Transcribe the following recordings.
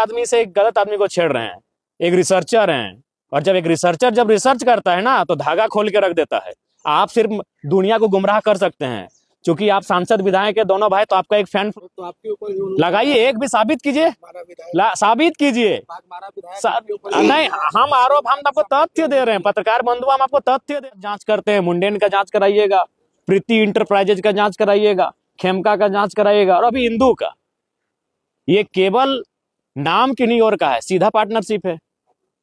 आदमी से एक गलत आदमी को छेड़ रहे हैं, एक रिसर्चर हैं। और जब एक रिसर्चर जब रिसर्च करता है ना तो धागा खोल के रख देता है। आप सिर्फ दुनिया को गुमराह कर सकते हैं, क्योंकि आप सांसद विधायक के दोनों भाई, तो आपका एक फैन तो आपके ऊपर लगाइए, एक भी साबित कीजिए, साबित कीजिए। नहीं, हम आपको तथ्य दे रहे हैं, पत्रकार बंधु, हम आपको तथ्य दे, जांच करते हैं। मुंडेन का जांच कराइएगा, प्रीति इंटरप्राइजेज का जांच कराइएगा, खेमका का जांच कराइएगा, और अभी इंदू का। ये केवल नाम की नहीं और का है, सीधा पार्टनरशिप है।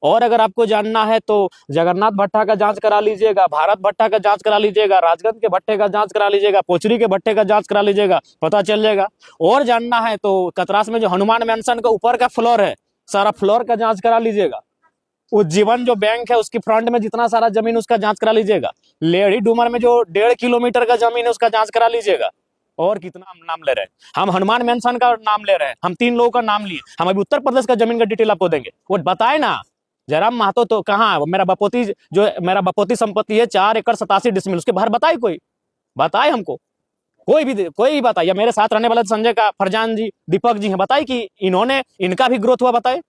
और अगर आपको जानना है तो जगन्नाथ भट्टा का जांच करा लीजिएगा, भारत भट्टा का जांच करा लीजिएगा, राजगंज के भट्टे का जांच करा लीजिएगा, पोचरी के भट्टे का जांच करा लीजिएगा, पता चल जाएगा। और जानना है तो कतरास में जो हनुमान मैंशन का ऊपर का फ्लोर है, सारा फ्लोर का जांच करा लीजिएगा। उज्जीवन जो बैंक है उसकी फ्रंट में जितना सारा जमीन उसका जांच करा लीजिएगा। लेडी डूमर में जो 1.5 किलोमीटर का जमीन है उसका जांच करा लीजिएगा। और कितना हम नाम ले रहे हैं, हम हनुमान मैंशन का नाम ले रहे हैं, हम 3 लोगों का नाम लिए। हम अभी उत्तर प्रदेश का जमीन का डिटेल आपको देंगे, वो बताए ना। जयराम महतो तो कहाँ है? मेरा बपोती संपत्ति है 4 एकड़ 87 डिसमिल, उसके बाहर बताए, कोई बताए हमको, कोई भी बताए। या मेरे साथ रहने वाले संजय का फरजान जी, दीपक जी हैं, बताए कि इनका भी ग्रोथ हुआ, बताए।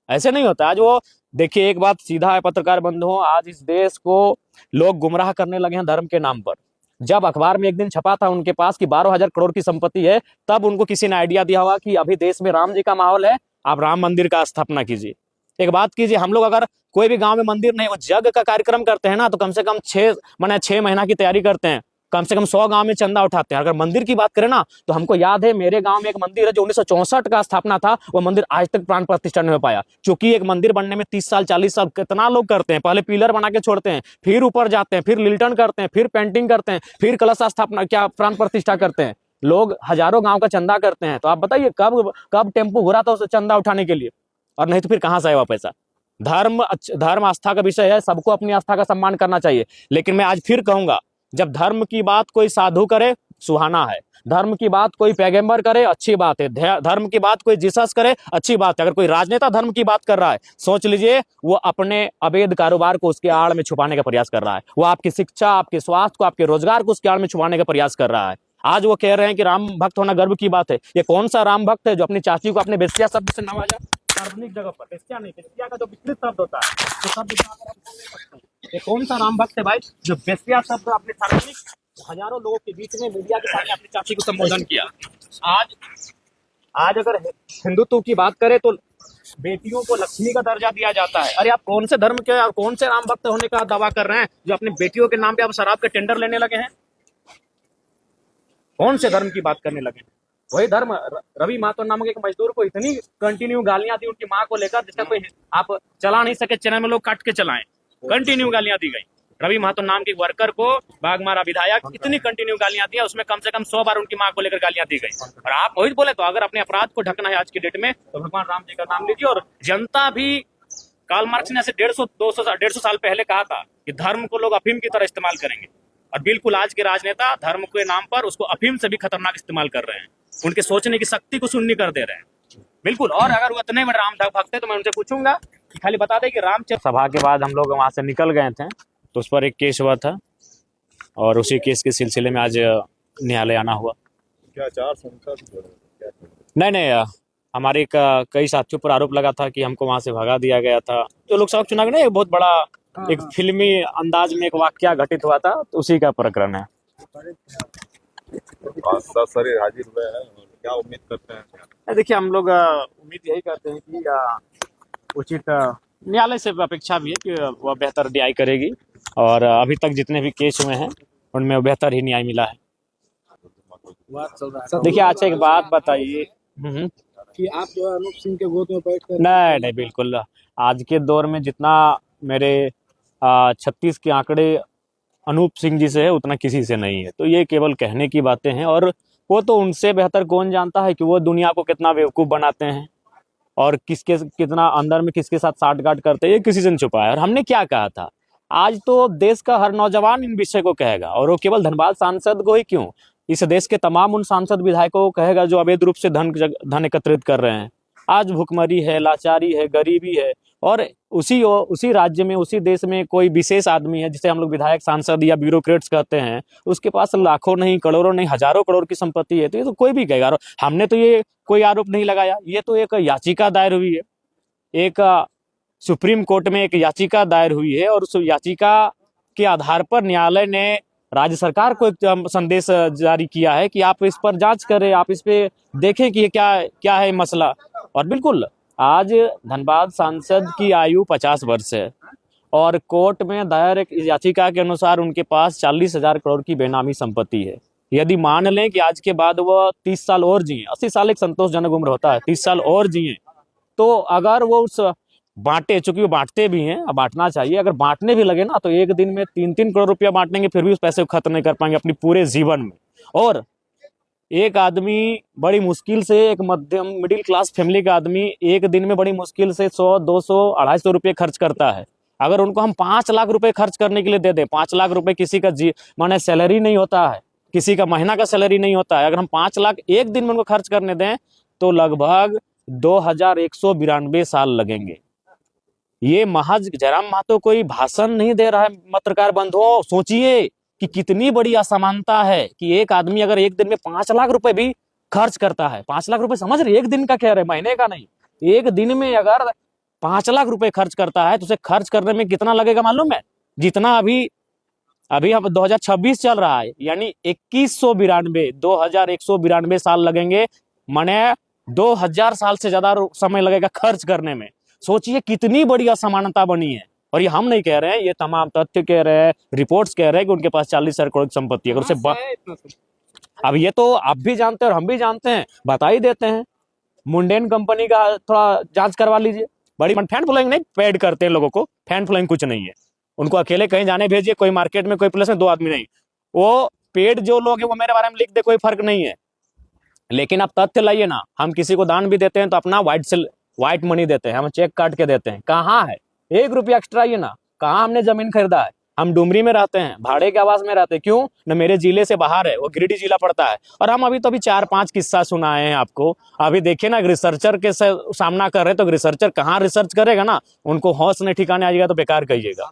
ऐसे नहीं होता। आज वो देखिए, एक बात सीधा है पत्रकार बंधुओं, आज इस देश को लोग गुमराह करने लगे हैं धर्म के नाम पर। जब अखबार में एक दिन छपा था उनके पास कि 12,000 करोड़ की संपत्ति है, तब उनको किसी ने आइडिया दिया होगा कि अभी देश में राम जी का माहौल है, आप राम मंदिर का स्थापना कीजिए। एक बात कीजिए, हम लोग अगर कोई भी गांव में मंदिर नहीं, वो यज्ञ का कार्यक्रम करते हैं ना, तो कम से कम 6 महीना की तैयारी करते हैं, कम से कम 100 गांव में चंदा उठाते हैं। अगर मंदिर की बात करें ना, तो हमको याद है मेरे गांव में एक मंदिर है जो 1964 का स्थापना था, वो मंदिर आज तक प्राण प्रतिष्ठा नहीं हो पाया। क्योंकि एक मंदिर बनने में 30 साल 40 साल कितना लोग करते हैं, पहले पिलर बना के छोड़ते हैं, फिर ऊपर जाते हैं, फिर लिल्टन करते हैं, फिर पेंटिंग करते हैं, फिर कलश स्थापना क्या प्राण प्रतिष्ठा करते हैं। लोग हजारों गाँव का चंदा करते हैं। तो आप बताइए कब टेम्पो घुरा था उस चंदा उठाने के लिए? और नहीं तो फिर कहां से आएगा पैसा? धर्म आस्था का विषय है, सबको अपनी आस्था का सम्मान करना चाहिए। लेकिन मैं आज फिर कहूंगा, जब धर्म की बात कोई साधु करे, सुहाना है। धर्म की बात कोई पैगंबर करे, अच्छी बात है। धर्म की बात कोई जीसस करे, अच्छी बात है। अगर कोई राजनेता धर्म की बात कर रहा है, सोच लीजिए वो अपने अवैध कारोबार को उसके आड़ में छुपाने का प्रयास कर रहा है। वो आपकी शिक्षा, आपके स्वास्थ्य को, आपके रोजगार को उसके आड़ में छुपाने का प्रयास कर रहा है। आज वो कह रहे हैं कि राम भक्त होना गर्व की बात है। ये कौन सा राम भक्त है जो अपनी चाची को अपने बेस्या शब्द से नवाजा? सार्वजनिक जगह पर बेस्या नहीं, बेस्या का जो विकृत शब्द होता है, तो शब्द ये कौन सा राम भक्त है भाई जो बेस्या शब्द अपने सार्वजनिक हजारों लोगों के बीच में मीडिया के सामने अपनी चाची को संबोधन किया? आज अगर हिंदुत्व की बात करें तो बेटियों को लक्ष्मी का दर्जा दिया जाता है। अरे आप कौन से धर्म के और कौन से राम भक्त होने का दावा कर रहे हैं जो अपनी बेटियों के नाम पे आप शराब के टेंडर लेने लगे हैं? कौन से धर्म की बात करने लगे? वही धर्म रवि महतो नामक एक मजदूर को इतनी कंटिन्यू गालियां दी उनकी मां को लेकर, जिसका कोई आप चला नहीं सके, चैनल में लोग काट के चलाएं। कंटिन्यू गालियां दी गई। रवि महतो नाम के वर्कर को बाघमारा विधायक इतनी कंटिन्यू गालियां दी, उसमें कम से कम 100 बार उनकी मां को लेकर गालियां दी गई। और आप वही बोले, तो अगर अपने अपराध को ढकना है आज की डेट में, तो भगवान राम जी का नाम लीजिए। और जनता भी, कार्ल मार्क्स ने ऐसे 150 साल पहले कहा था कि धर्म को लोग अफीम की तरह इस्तेमाल करेंगे। और बिल्कुल आज के राजनेता धर्म के नाम पर उसको अफीम से भी खतरनाक इस्तेमाल कर रहे हैं। उनके सोचने की शक्ति को शून्य कर दे रहे हैं। बिल्कुल। और अगर वो इतने में राम भक्त है तो मैं उनसे पूछूंगा कि खाली बता दे कि रामचंद्र। सभा के बाद हम लोग वहां से निकल गए थे, तो उस पर एक केस हुआ था और उसी केस के सिलसिले में आज न्यायालय आना हुआ। क्या आचार संहिता? नहीं, हमारे कई साथियों पर आरोप लगा था कि हमको वहां से भगा दिया गया था। जो लोकसभा चुनाव में बहुत बड़ा एक फिल्मी अंदाज में एक वाकया घटित हुआ था, तो उसी का प्रकरण है। सारे हाजिर हुए हैं, क्या उम्मीद करते हैं? देखिए, हम लोग उम्मीद यही करते हैं कि उचित न्यायालय से अपेक्षा भी है कि वह बेहतर न्याय करेगी। और अभी तक जितने भी केस हुए हैं उनमें बेहतर ही न्याय मिला है। देखिए, अच्छा एक बात बताइए कि आप जो है अनूप सिंह के गोद में बैठ कर? नहीं, बिल्कुल। आज के दौर में जितना मेरे 36 के आंकड़े अनूप सिंह जी से है, उतना किसी से नहीं है। तो ये केवल कहने की बातें हैं, और वो तो उनसे बेहतर कौन जानता है कि वो दुनिया को कितना बेवकूफ़ बनाते हैं और कितना अंदर में किसके साथ साठगांठ करते हैं, ये किसी से नहीं छुपा है। और हमने क्या कहा था, आज तो देश का हर नौजवान इन विषय को कहेगा, और वो केवल धनबाद सांसद को ही क्यों, इस देश के तमाम उन सांसद विधायकों को कहेगा जो अवैध रूप से धन एकत्रित कर रहे हैं। आज भुखमरी है, लाचारी है, गरीबी है, और उसी राज्य में, उसी देश में कोई विशेष आदमी है जिसे हम लोग विधायक, सांसद या ब्यूरोक्रेट्स कहते हैं, उसके पास लाखों नहीं, करोड़ों नहीं, हजारों करोड़ की संपत्ति है, तो ये तो कोई भी कहेगा। और हमने तो ये कोई आरोप नहीं लगाया, ये तो एक याचिका दायर हुई है, एक सुप्रीम कोर्ट में एक याचिका दायर हुई है, और उस याचिका के आधार पर न्यायालय ने राज्य सरकार को एक संदेश जारी किया है कि आप इस पर जांच करें, आप इस पे देखें कि ये क्या क्या है मसला। और बिल्कुल आज धनबाद सांसद की आयु 50 वर्ष है, और कोर्ट में दायर एक याचिका के अनुसार उनके पास 40,000 करोड़ की बेनामी संपत्ति है। यदि मान लें कि आज के बाद वह 30 साल और जिए, 80 साल एक संतोषजनक उम्र होता है, 30 साल और जिए, तो अगर वो उस बांटे, चूंकि वो बांटते भी हैं, अब बांटना चाहिए, अगर बांटने भी लगे ना तो एक दिन में 3-3 करोड़ रुपया बांटेंगे, फिर भी उस पैसे को खत्म नहीं कर पाएंगे अपनी पूरे जीवन में। और एक आदमी बड़ी मुश्किल से, एक मध्यम मिडिल क्लास फैमिली का आदमी एक दिन में बड़ी मुश्किल से 100, 200, 250 रुपये खर्च करता है। अगर उनको हम 5 लाख रुपए खर्च करने के लिए दे दें, 5 लाख रुपए किसी का माने सैलरी नहीं होता है, किसी का महीना का सैलरी नहीं होता है, अगर हम 5 लाख एक दिन में उनको खर्च करने दें तो लगभग 2192 साल लगेंगे। ये महज जयराम महतो कोई भाषण नहीं दे रहा है पत्रकार बंधुओं, सोचिए कि कितनी बड़ी असमानता है कि एक आदमी अगर एक दिन में 5 लाख रुपए भी खर्च करता है, 5 लाख रुपए समझ रहे, एक दिन का कह रहे, महीने का नहीं, एक दिन में अगर 5 लाख रुपए खर्च करता है तो उसे खर्च करने में कितना लगेगा मालूम है? जितना अभी हम 2026 चल रहा है, यानी 2192 साल लगेंगे, माने 2000 साल से ज्यादा समय लगेगा खर्च करने में। सोचिए कितनी बड़ी असमानता बनी है। और ये हम नहीं कह रहे हैं, ये तमाम तथ्य कह रहे हैं, रिपोर्ट्स कह रहे हैं कि उनके पास 40,000 करोड़ की संपत्ति है। उसे अब ये तो आप भी जानते हैं और हम भी जानते हैं, बता ही देते हैं। मुंडेन कंपनी का थोड़ा जांच करवा लीजिए, बड़ी फैन फॉलोइंग नहीं, पेड करते हैं लोगों को, फैन फॉलोइंग कुछ नहीं है, उनको अकेले कहीं जाने भेजिए, कोई मार्केट में कोई प्लेस में 2 आदमी नहीं, वो पेड जो लोग हैं वो मेरे बारे में लिख दे, कोई फर्क नहीं है। लेकिन आप तथ्य लाइए ना, हम किसी को दान भी देते हैं तो अपना व्हाइट मनी देते हैं, हम चेक काट के देते हैं। कहाँ है 1 रुपया एक्स्ट्रा? ये ना, कहाँ हमने जमीन खरीदा है? हम डुमरी में रहते हैं, भाड़े के आवास में रहते हैं, क्यों न? मेरे जिले से बाहर है, वो गिरिडीह जिला पड़ता है। और हम अभी तो अभी 4-5 किस्सा सुनाए हैं आपको। अभी देखिए ना, रिसर्चर के सामना कर रहे हैं, तो रिसर्चर कहाँ रिसर्च करेगा ना, उनको होश नहीं ठिकाने आएगा तो बेकार कहिएगा।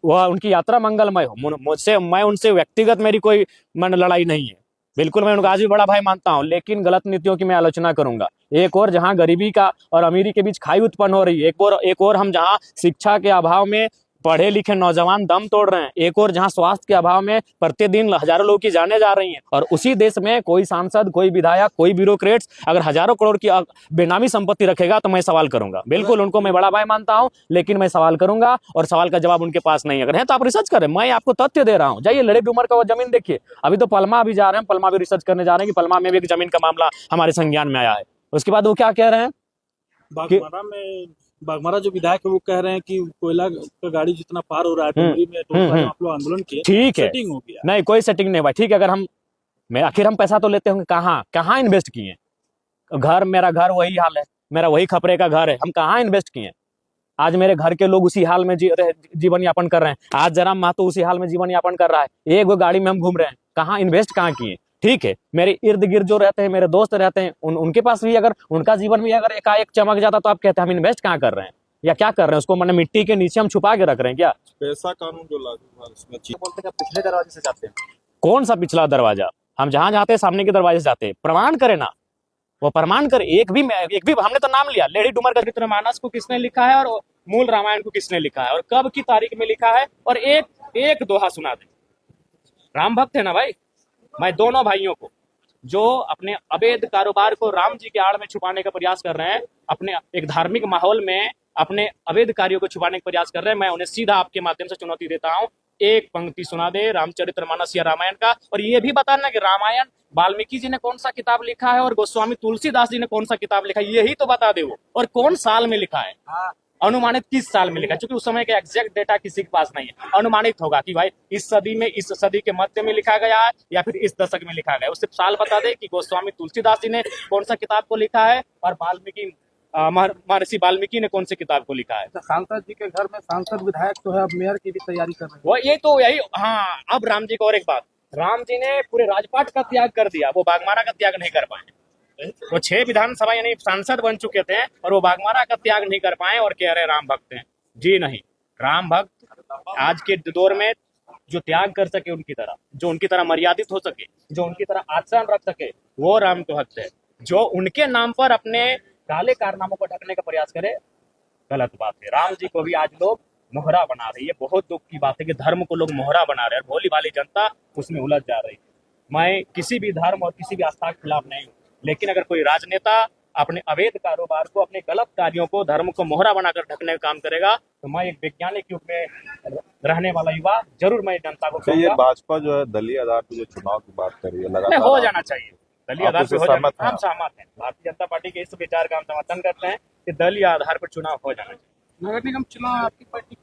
वह उनकी यात्रा मंगलमय हो, मुझसे, मैं उनसे व्यक्तिगत मेरी कोई लड़ाई नहीं है, बिल्कुल मैं उनको आज भी बड़ा भाई मानता हूं, लेकिन गलत नीतियों की मैं आलोचना करूंगा। एक और जहां गरीबी का और अमीरी के बीच खाई उत्पन्न हो रही है, एक और हम जहां शिक्षा के अभाव में पढ़े लिखे नौजवान दम तोड़ रहे हैं, एक और जहां स्वास्थ्य के अभाव में प्रतिदिन हजारों लोग की जानें जा रही हैं, और उसी देश में कोई सांसद, कोई विधायक, कोई ब्यूरोक्रेट्स अगर हजारों करोड़ की बेनामी संपत्ति रखेगा तो मैं सवाल करूंगा। बिल्कुल उनको मैं बड़ा भाई मानता हूं, लेकिन मैं सवाल करूंगा, और सवाल का जवाब उनके पास नहीं। अगर है तो आप रिसर्च करें, मैं आपको तथ्य दे रहा हूं। जाइए लड़े डूमर का वो जमीन देखिए, अभी तो पलमा भी जा रहे हैं, पलमा भी रिसर्च करने जा रहे हैं कि पलमा में भी एक जमीन का मामला हमारे संज्ञान में आया है। उसके बाद वो क्या कह रहे हैं, बागमारा जो विधायक है वो कह रहे हैं कि कोयला का गाड़ी जितना पार हो रहा है डुमरी में, तो आप लोग आंदोलन किए, ठीक है, सेटिंग हो गया। नहीं कोई सेटिंग नहीं भाई, ठीक है। अगर हम आखिर हम पैसा तो लेते होंगे, कहाँ इन्वेस्ट किए? घर, मेरा घर वही हाल है, मेरा वही खपरे का घर है, हम कहाँ इन्वेस्ट किए? आज मेरे घर के लोग उसी हाल में जीवन यापन कर रहे हैं, आज जयराम महतो उसी हाल में जीवन यापन कर रहा है, एक वो गाड़ी में हम घूम रहे हैं, कहाँ इन्वेस्ट कहाँ किए? ठीक है, मेरे इर्द गिर्द जो रहते हैं, मेरे दोस्त रहते हैं, उनके पास भी अगर उनका जीवन भी अगर एकाएक चमक जाता तो आप कहते हैं हम इन्वेस्ट कहाँ कर रहे हैं या क्या कर रहे हैं? उसको मैंने मिट्टी के नीचे हम छुपा के रख रहे हैं क्या? पैसा कानून जो लागू हुआ उसमें बोलते हैं पिछले दरवाजे से जाते हैं। कौन सा पिछला दरवाजा? हम जहां जाते हैं सामने के दरवाजे से जाते हैं। प्रमाण करे ना, वो प्रमाण करे। एक भी हमने तो नाम लिया, लेडी डूमर का चरित्रमानस को किसने लिखा है और मूल रामायण को किसने लिखा है और कब की तारीख में लिखा है, और एक दोहा सुना दे। राम भक्त है ना भाई, मैं दोनों भाइयों को जो अपने अवैध कारोबार को राम जी के आड़ में छुपाने का प्रयास कर रहे हैं, अपने एक धार्मिक माहौल में अपने अवैध कार्यों को छुपाने का प्रयास कर रहे हैं, मैं उन्हें सीधा आपके माध्यम से चुनौती देता हूं, एक पंक्ति सुना दे रामचरितमानस या रामायण का, और ये भी बताना कि रामायण वाल्मीकि जी ने कौन सा किताब लिखा है और गोस्वामी तुलसीदास जी ने कौन सा किताब लिखा है, यही तो बता दे वो, और कौन साल में लिखा है, अनुमानित किस साल में लिखा है, क्योंकि उस समय का एग्जैक्ट डेटा किसी के पास नहीं है। अनुमानित होगा कि भाई इस सदी में, इस सदी के मध्य में लिखा गया है या फिर इस दशक में लिखा गया है, उससे साल बता दे कि गोस्वामी तुलसीदास जी ने कौन सा किताब को लिखा है और महर्षि वाल्मीकि ने कौन सी किताब को लिखा है। सांसद जी के घर में सांसद विधायक तो है, अब मेयर की भी तैयारी कर रहे हैं वो, ये तो यही। हाँ, अब राम जी को और एक बात, राम जी ने पूरे राजपाट का त्याग कर दिया, वो बागमारा का त्याग नहीं कर पाए। वो 6 विधानसभा यानी सांसद बन चुके थे और वो बाघमारा का त्याग नहीं कर पाए और कह रहे राम भक्त हैं। जी नहीं, राम भक्त आज के दौर में जो त्याग कर सके उनकी तरह, जो उनकी तरह मर्यादित हो सके, जो उनकी तरह आचरण रख सके, वो राम तो भक्त है। जो उनके नाम पर अपने काले कारनामों को ढकने का प्रयास करे, गलत बात है। राम जी को भी आज लोग मोहरा बना रही है। बहुत दुख की बात है कि धर्म को लोग मोहरा बना रहे हैं, भोली भाली जनता उसमें उलझ जा रही है। मैं किसी भी धर्म और किसी भी आस्था के खिलाफ नहीं हूँ, लेकिन अगर कोई राजनेता अपने अवैध कारोबार को, अपने गलत कार्यों को, धर्म को मोहरा बनाकर ढकने का काम करेगा, तो मैं एक वैज्ञानिक युग में रहने वाला युवा जरूर मैं जनता को तो ये कहूंगा, भाजपा जो है दलीय आधार पर जो चुनाव की बात कर रही है नहीं, लगातार हो जाना चाहिए। दलीय आप आधार उससे पर हो जाना, सहमत हैं? हम सहमत हैं। भारतीय जनता पार्टी के इस विचार का हम समर्थन करते हैं कि दलीय आधार पर चुनाव हो जाना चाहिए। नगर निगम चुनाव आपकी पार्टी